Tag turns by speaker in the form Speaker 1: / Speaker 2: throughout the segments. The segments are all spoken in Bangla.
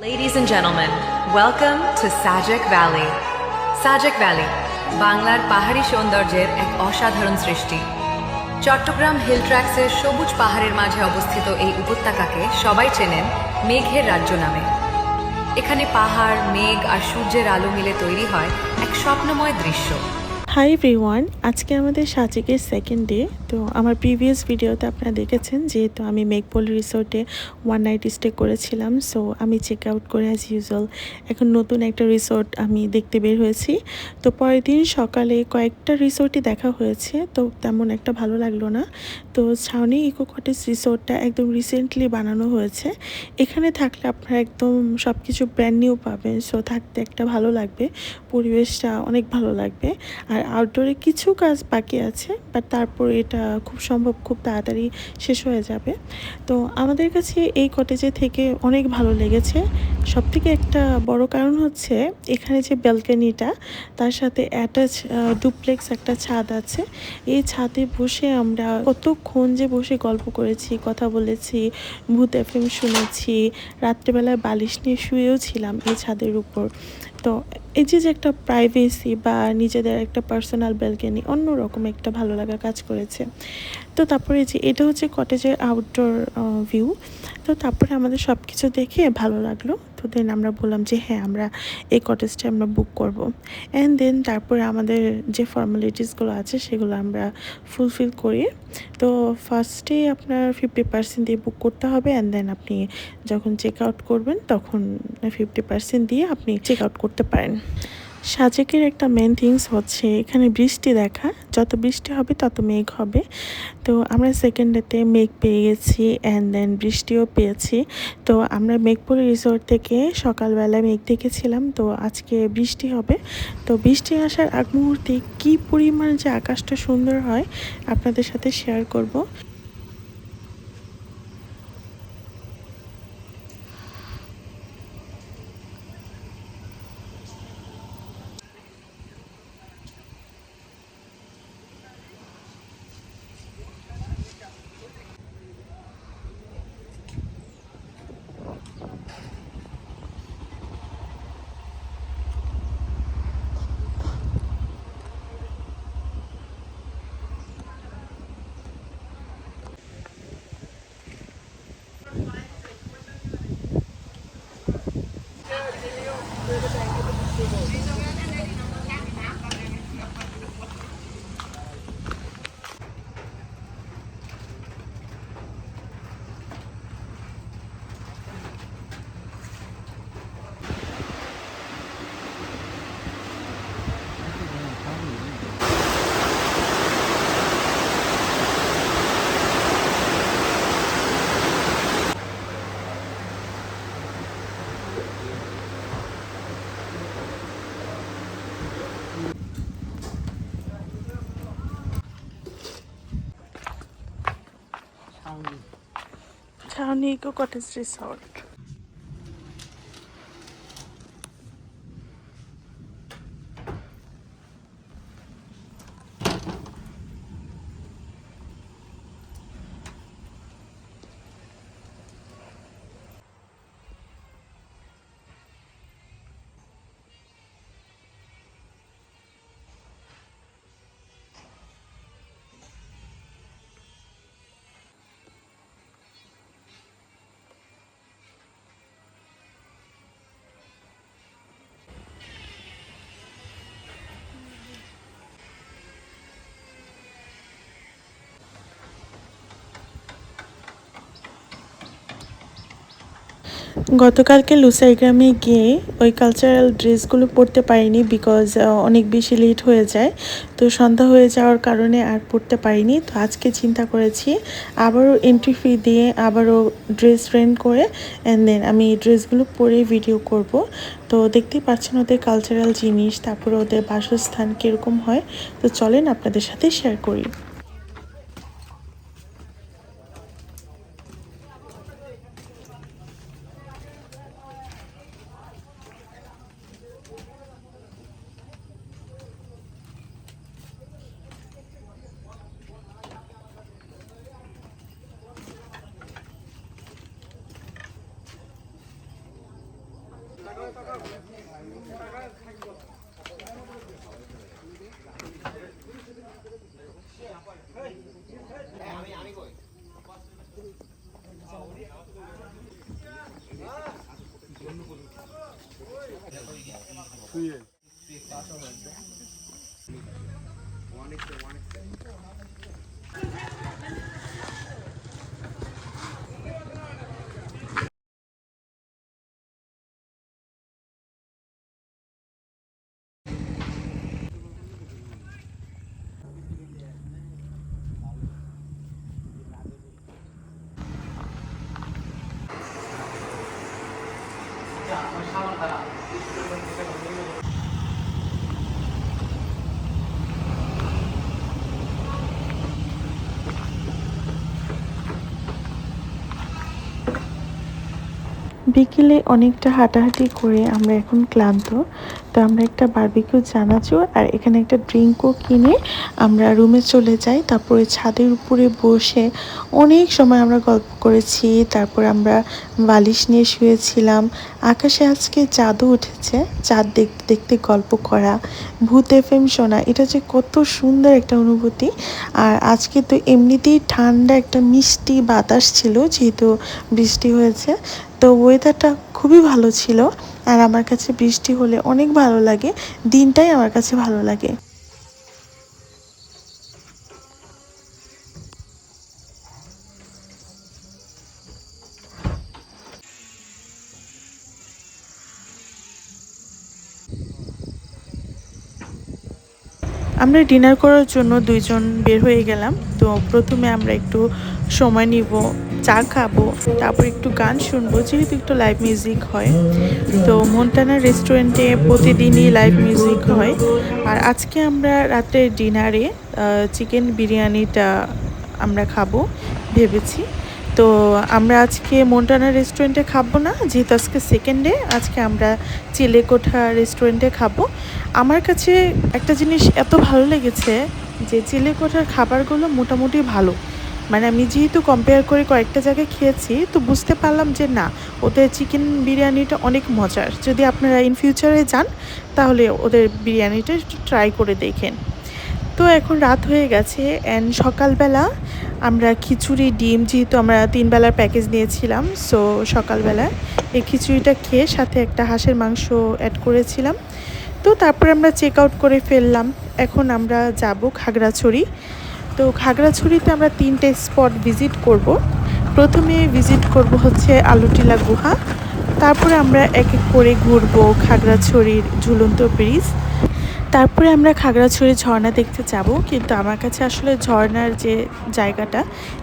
Speaker 1: Ladies and gentlemen, welcome to Sajak Valley. Sajak Valley, বাংলার পাহাড়ি সৌন্দর্যের এক অসাধারণ সৃষ্টি। চট্টগ্রাম হিল ট্র্যাক্সের সবুজ পাহাড়ের মাঝে অবস্থিত এই উপত্যকাকে সবাই চেনেন মেঘের রাজ্য নামে। এখানে পাহাড়, মেঘ আর সূর্যের আলো মিলে তৈরি হয় এক স্বপ্নময় দৃশ্য।
Speaker 2: হাই এভরিওয়ান, আজকে আমাদের সাজেকের সেকেন্ড ডে। তো আমার প্রিভিয়াস ভিডিওতে আপনারা দেখেছেন যেহেতু আমি মেঘপল্লী রিসোর্টে ওয়ান নাইট স্টে করেছিলাম, সো আমি চেক আউট করে অ্যাজ ইউজুয়াল এখন নতুন একটা রিসোর্ট আমি দেখতে বের হয়েছি। তো পরের দিন সকালে কয়েকটা রিসোর্টই দেখা হয়েছে, তো তেমন একটা ভালো লাগলো না। তো ছাউনি ইকো কটেজ রিসোর্টটা একদম রিসেন্টলি বানানো হয়েছে। এখানে থাকলে আপনারা একদম সব কিছু ব্র্যান্ড নিউ পাবেন, সো থাকতে একটা ভালো লাগবে, পরিবেশটা অনেক ভালো লাগবে। আর আউটডোরে কিছু কাজ বাকি আছে, বাট তারপর এটা খুব সম্ভব খুব তাড়াতাড়ি শেষ হয়ে যাবে। তো আমাদের কাছে এই কটেজে থেকে অনেক ভালো লেগেছে। সবথেকে একটা বড় কারণ হচ্ছে এখানে যে ব্যালকনিটা, তার সাথে অ্যাটাচ ডুপ্লেক্স একটা ছাদ আছে। এই ছাদে বসে আমরা কতক্ষণ যে বসে গল্প করেছি, কথা বলেছি, ভূত এফএম শুনেছি, রাত্রেবেলায় বালিশ নিয়ে শুয়েও ছিলাম এই ছাদের উপর। তো এই যে একটা প্রাইভেসি বা নিজেদের একটা পার্সোনাল ব্যালকনি, অন্যরকম একটা ভালো লাগা কাজ করেছে। তো তারপরে যে এটা হচ্ছে কটেজের আউটডোর ভিউ। তো তারপরে আমাদের সব কিছু দেখে ভালো লাগলো, তো দেন আমরা বললাম যে হ্যাঁ, আমরা এই কটেজটা আমরা বুক করব। অ্যান্ড দেন তারপরে আমাদের যে ফর্মালিটিসগুলো আছে সেগুলো আমরা ফুলফিল করি। তো ফার্স্টে আপনার 50% দিয়ে বুক করতে হবে, অ্যান্ড দেন আপনি যখন চেক আউট করবেন তখন 50% দিয়ে আপনি চেক আউট করতে পারেন। সাজেকের একটা মেন থিংস হচ্ছে এখানে বৃষ্টি দেখা, যত বৃষ্টি হবে তত মেঘ হবে। তো আমরা সেকেন্ড ডেতে মেঘ পেয়ে গেছি, অ্যান্ড দেন বৃষ্টিও পেয়েছি। তো আমরা মেঘপুরি রিসোর্ট থেকে সকালবেলায় মেঘ দেখেছিলাম, তো আজকে বৃষ্টি হবে। তো বৃষ্টি আসার আগ মুহূর্তে কী পরিমাণ যে আকাশটা সুন্দর হয় আপনাদের সাথে শেয়ার করব। ছাউনি ইকো কটেজ রিসোর্ট। গতকালকে লুসাইগ্রামে গিয়ে ওই কালচারাল ড্রেসগুলো পরতে পারিনি, বিকজ অনেক বেশি লেট হয়ে যায়। তো সন্ধ্যা হয়ে যাওয়ার কারণে আর পরতে পারিনি। তো আজকে চিন্তা করেছি আবারও এন্ট্রি ফি দিয়ে আবারও ড্রেস রেন্ট করে অ্যান্ড দেন আমি ড্রেসগুলো পরে ভিডিও করব। তো দেখতেই পাচ্ছেন ওদের কালচারাল জিনিস, তারপরে ওদের বাসস্থান কীরকম হয়। তো চলেন আপনাদের সাথে শেয়ার করি। বিকেলে অনেকটা হাঁটাহাঁটি করে আমরা এখন ক্লান্ত, তো আমরা একটা বারবিকিউ চানাচুর আর এখানে একটা ড্রিঙ্কও কিনে আমরা রুমে চলে যাই। তারপরে ছাদের উপরে বসে অনেক সময় আমরা গল্প করেছি, তারপর আমরা বালিশ নিয়ে শুয়েছিলাম। আকাশে আজকে চাঁদও উঠেছে, চাঁদ দেখতে দেখতে গল্প করা, ভূত এফএম শোনা, এটা যে কত সুন্দর একটা অনুভূতি। আর আজকে তো এমনিতেই ঠান্ডা একটা মিষ্টি বাতাস ছিল, যেহেতু বৃষ্টি হয়েছে, তো ওয়েদারটা খুবই ভালো ছিল। আর আমার কাছে বৃষ্টি হলে অনেক ভালো লাগে, দিনটাই আমার কাছে ভালো লাগে। আমরা ডিনার করার জন্য দুইজন বের হয়ে গেলাম। তো প্রথমে আমরা একটু সময় নিব, চা খাবো, তারপর একটু গান শুনবো, যেহেতু একটু লাইভ মিউজিক হয়। তো মন্টানা রেস্টুরেন্টে প্রতিদিনই লাইভ মিউজিক হয়। আর আজকে আমরা রাতের ডিনারে চিকেন বিরিয়ানিটা আমরা খাবো ভেবেছি। তো আমরা আজকে মন্টানা রেস্টুরেন্টে খাবো না, যেহেতু আজকে সেকেন্ড ডে, আজকে আমরা চিলেকোঠা রেস্টুরেন্টে খাবো। আমার কাছে একটা জিনিস এত ভালো লেগেছে যে চিলেকোঠার খাবারগুলো মোটামুটি ভালো। মানে আমি যেহেতু কম্পেয়ার করে কয়েকটা জায়গায় খেয়েছি, তো বুঝতে পারলাম যে না, ওদের চিকেন বিরিয়ানিটা অনেক মজার। যদি আপনারা ইন ফিউচারে যান তাহলে ওদের বিরিয়ানিটা একটু ট্রাই করে দেখেন। তো এখন রাত হয়ে গেছে, অ্যান্ড সকালবেলা আমরা খিচুড়ি ডিম, যেহেতু আমরা 3 বেলার প্যাকেজ নিয়েছিলাম, সো সকালবেলা এই খিচুড়িটা খেয়ে সাথে একটা হাঁসের মাংস অ্যাড করেছিলাম। তো তারপরে আমরা চেক আউট করে ফেললাম। এখন আমরা যাব খাগড়াছড়ি। তো খাগড়াছড়িতে আমরা 3টে স্পট ভিজিট করব। প্রথমে ভিজিট করব হচ্ছে আলুটিলা গুহা, তারপরে আমরা এক এক করে ঘুরবো খাগড়াছড়ির ঝুলন্ত ব্রিজ, তারপরে আমরা খাগড়াছড়ি ঝর্ণা দেখতে যাব। কিন্তু আমার কাছে আসলে ঝর্ণার যে জায়গাটা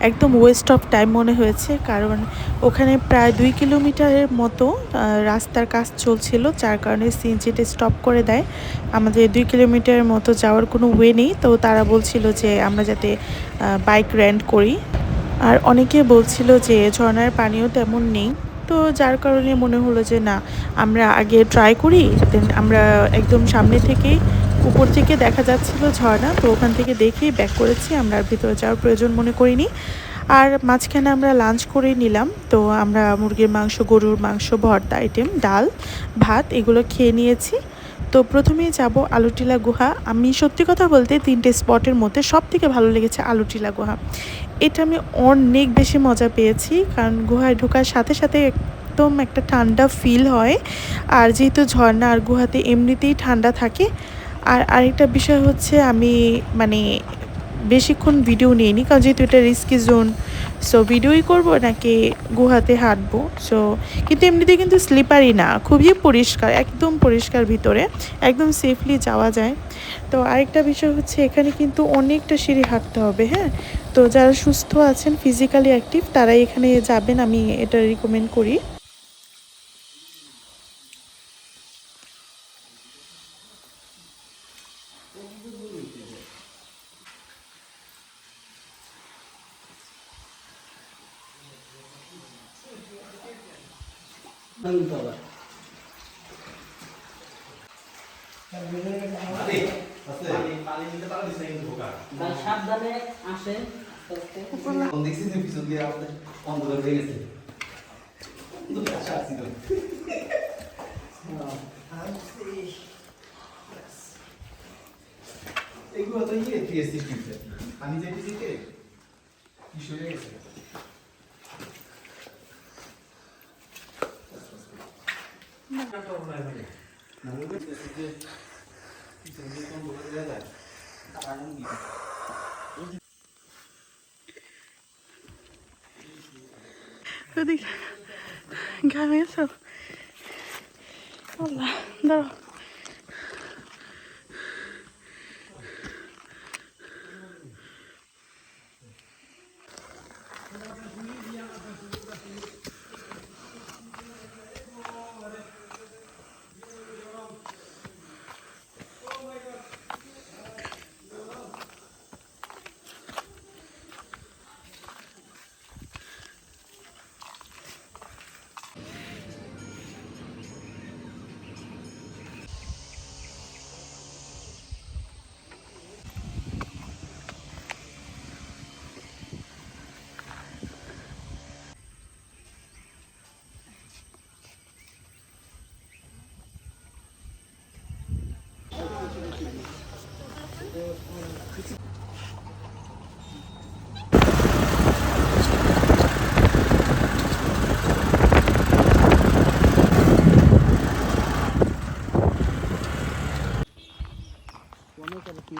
Speaker 2: একদম ওয়েস্ট অফ টাইম মনে হয়েছে, কারণ ওখানে প্রায় 2 কিলোমিটারের মতো রাস্তার কাজ চলছিল, যার কারণে সিএনজিতে স্টপ করে দেয়। আমাদের 2 কিলোমিটারের মতো যাওয়ার কোনো ওয়ে নেই, তো তারা বলছিল যে আমরা যাতে বাইক রেন্ট করি। আর অনেকে বলছিল যে ঝর্ণার পানিও তেমন নেই, তো যার কারণে মনে হলো যে না, আমরা আগে ট্রাই করি। দেন আমরা একদম সামনে থেকেই, উপর থেকে দেখা যাচ্ছিল ঝর্ণা, তো ওখান থেকে দেখেই ব্যাক করেছি, আমরা আর ভিতরে যাওয়ার প্রয়োজন মনে করিনি। আর মাঝখানে আমরা লাঞ্চ করে নিলাম। তো আমরা মুরগির মাংস, গরুর মাংস, ভর্তা আইটেম, ডাল, ভাত এগুলো খেয়ে নিয়েছি। তো প্রথমেই যাব আলুটিলা গুহা। আমি সত্যি কথা বলতে 3টে স্পটের মধ্যে সবথেকে ভালো লেগেছে আলুটিলা গুহা। এটা আমি অনেক বেশি মজা পেয়েছি, কারণ গুহায় ঢোকার সাথে সাথে একদম একটা ঠান্ডা ফিল হয়। আর যেহেতু ঝর্ণা আর গুহাতে এমনিতেই ঠান্ডা থাকে। আর আরেকটা বিষয় হচ্ছে, আমি মানে বেশিক্ষণ ভিডিও নিইনি, কারণ যেহেতু এটা রিস্কি জোন, সো ভিডিওই করবো নাকি গুহাতে হাঁটবো। সো কিন্তু এমনিতে কিন্তু স্লিপারই না, খুবই পরিষ্কার, একদম পরিষ্কার, ভিতরে একদম সেফলি যাওয়া যায়। তো আরেকটা বিষয় হচ্ছে, এখানে কিন্তু অনেকটা সিঁড়ি হাঁটতে হবে, হ্যাঁ। তো যারা সুস্থ আছেন, ফিজিক্যালি অ্যাক্টিভ, তারাই এখানে যাবেন, আমি এটা রিকমেন্ড করি।
Speaker 3: সাবধানে আসে দেখছি যে পিছন দিয়ে আমাদের অন্ধকার হয়ে গেছে। ইয়ে পিএসসি টিতে আমি যে টিতে কি শুরু হয়ে গেছে না বলবে যে কিছু কোন বলে দেয়া যায় কারণ কি
Speaker 2: ওদিক ঘামে গেছো আল্লাহ দাঁড়াও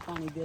Speaker 4: पानी दे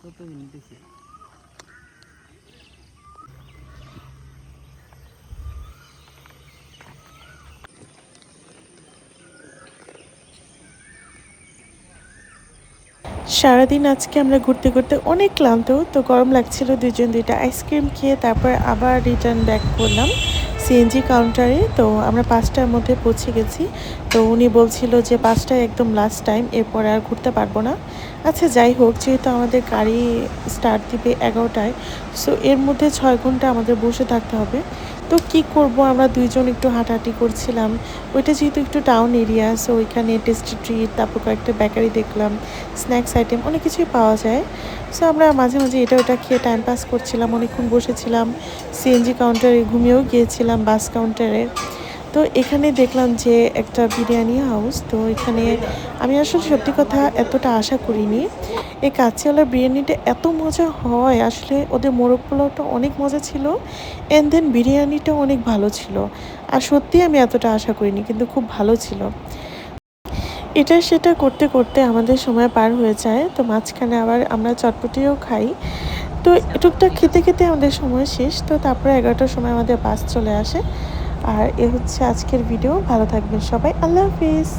Speaker 4: কত মিনিট দেখি
Speaker 2: সারাদিন আজকে আমরা ঘুরতে ঘুরতে অনেক ক্লান্ত তো গরম লাগছিল দুজন দুইটা আইসক্রিম খেয়ে তারপর আবার রিটার্ন ব্যাক করলাম সিএনজি কাউন্টারে তো আমরা 5টার মধ্যে পৌঁছে গেছি তো উনি বলছিল যে 5টায় একদম লাস্ট টাইম এরপর আর ঘুরতে পারবো না আচ্ছা যাই হোক যেহেতু আমাদের গাড়ি স্টার্ট দিবে 11টায় সো এর মধ্যে 6 ঘন্টা আমাদের বসে থাকতে হবে তো কি করব আমরা দুইজন একটু হাঁটাহাঁটি করছিলাম ওইটা যেহেতু একটু টাউন এরিয়া সো ওইখানে টেস্টি ট্রিট তারপর কয়েকটা বেকারি দেখলাম স্ন্যাক্স আইটেম অনেক কিছুই পাওয়া যায় সো আমরা মাঝে মাঝে এটা ওটা খেয়ে টাইম পাস করছিলাম অনেকক্ষণ বসেছিলাম সিএনজি কাউন্টারে ঘুমিয়েও গিয়েছিলাম বাস কাউন্টারে তো এখানে দেখলাম যে একটা বিরিয়ানি হাউস তো এখানে আমি আসলে সত্যি কথা এতটা আশা করিনি এই কাচ্চিওয়ালার বিরিয়ানিটা এত মজা হয় আসলে ওদের মোরগ পোলাওটা অনেক মজা ছিল অ্যান্ড দেন বিরিয়ানিটাও অনেক ভালো ছিল আর সত্যি আমি এতটা আশা করিনি কিন্তু খুব ভালো ছিল এটা সেটা করতে করতে আমাদের সময় পার হয়ে যায় তো মাঝখানে আবার আমরা চটপটিও খাই তো টুকটাক খেতে খেতে আমাদের সময় শেষ তো তারপরে 11টার সময় আমাদের বাস চলে আসে আর এ হচ্ছে আজকের ভিডিও ভালো থাকবেন সবাই আল্লাহ হাফিজ